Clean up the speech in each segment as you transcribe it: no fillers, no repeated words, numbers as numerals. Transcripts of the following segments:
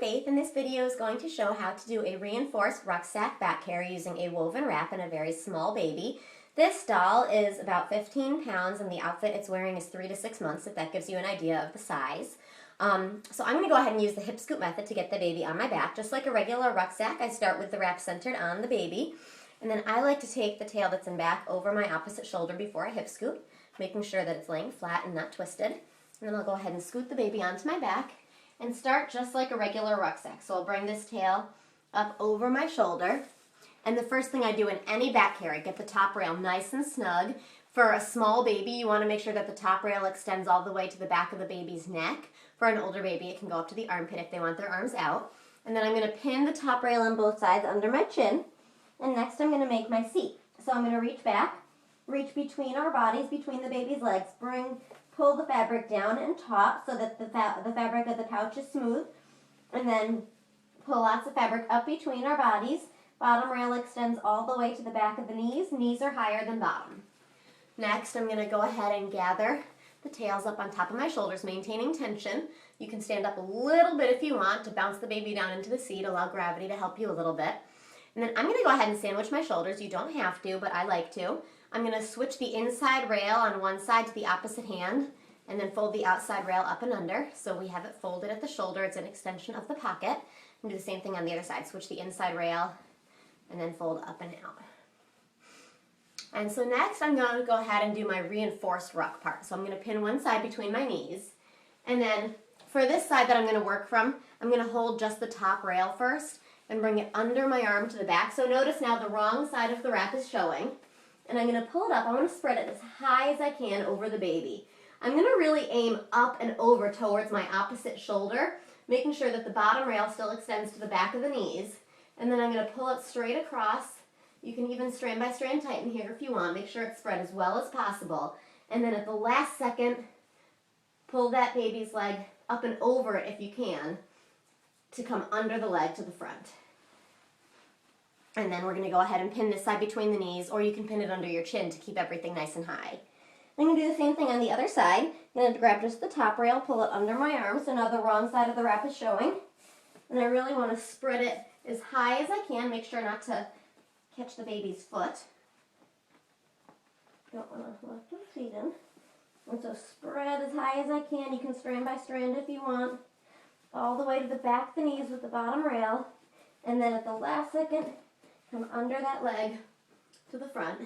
Faith, and this video is going to show how to do a reinforced rucksack back carry using a woven wrap and a very small baby. This doll is about 15 pounds and the outfit it's wearing is 3 to 6 months, if that gives you an idea of the size. So I'm going to go ahead and use the hip scoop method to get the baby on my back. Just like a regular rucksack, I start with the wrap centered on the baby. And then I like to take the tail that's in back over my opposite shoulder before I hip scoop, making sure that it's laying flat and not twisted. And then I'll go ahead and scoot the baby onto my back and start just like a regular rucksack. So I'll bring this tail up over my shoulder. And the first thing I do in any back carry, get the top rail nice and snug. For a small baby, you want to make sure that the top rail extends all the way to the back of the baby's neck. For an older baby, it can go up to the armpit if they want their arms out. And then I'm going to pin the top rail on both sides under my chin. And next I'm going to make my seat. So I'm going to reach back, reach between our bodies, between the baby's legs, pull the fabric down and taut so that the fabric of the couch is smooth. And then pull lots of fabric up between our bodies. Bottom rail extends all the way to the back of the knees. Knees are higher than bottom. Next, I'm going to go ahead and gather the tails up on top of my shoulders, maintaining tension. You can stand up a little bit if you want to bounce the baby down into the seat, allow gravity to help you a little bit. And then I'm going to go ahead and sandwich my shoulders. You don't have to, but I like to. I'm going to switch the inside rail on one side to the opposite hand and then fold the outside rail up and under. So we have it folded at the shoulder. It's an extension of the pocket. And do the same thing on the other side. Switch the inside rail and then fold up and out. And so next I'm going to go ahead and do my reinforced ruck part. So I'm going to pin one side between my knees. And then for this side that I'm going to work from, I'm going to hold just the top rail first and bring it under my arm to the back. So notice now the wrong side of the wrap is showing. And I'm going to pull it up. I want to spread it as high as I can over the baby. I'm going to really aim up and over towards my opposite shoulder, making sure that the bottom rail still extends to the back of the knees. And then I'm going to pull it straight across. You can even strand by strand tighten here if you want. Make sure it's spread as well as possible. And then at the last second, pull that baby's leg up and over it if you can to come under the leg to the front. And then we're going to go ahead and pin this side between the knees, or you can pin it under your chin to keep everything nice and high. I'm going to do the same thing on the other side. I'm going to grab just the top rail, pull it under my arm, so now the wrong side of the wrap is showing. And I really want to spread it as high as I can. Make sure not to catch the baby's foot. Don't want to lock the feet in. And so spread as high as I can. You can strand by strand if you want. All the way to the back of the knees with the bottom rail. And then at the last second, come under that leg to the front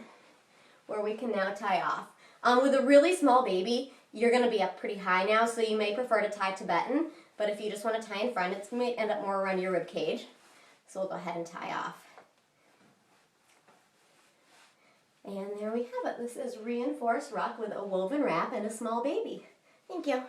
where we can now tie off. With a really small baby, you're going to be up pretty high now, so you may prefer to tie Tibetan, but if you just want to tie in front, it's going to end up more around your rib cage. So we'll go ahead and tie off. And there we have it. This is reinforced ruck with a woven wrap and a small baby. Thank you.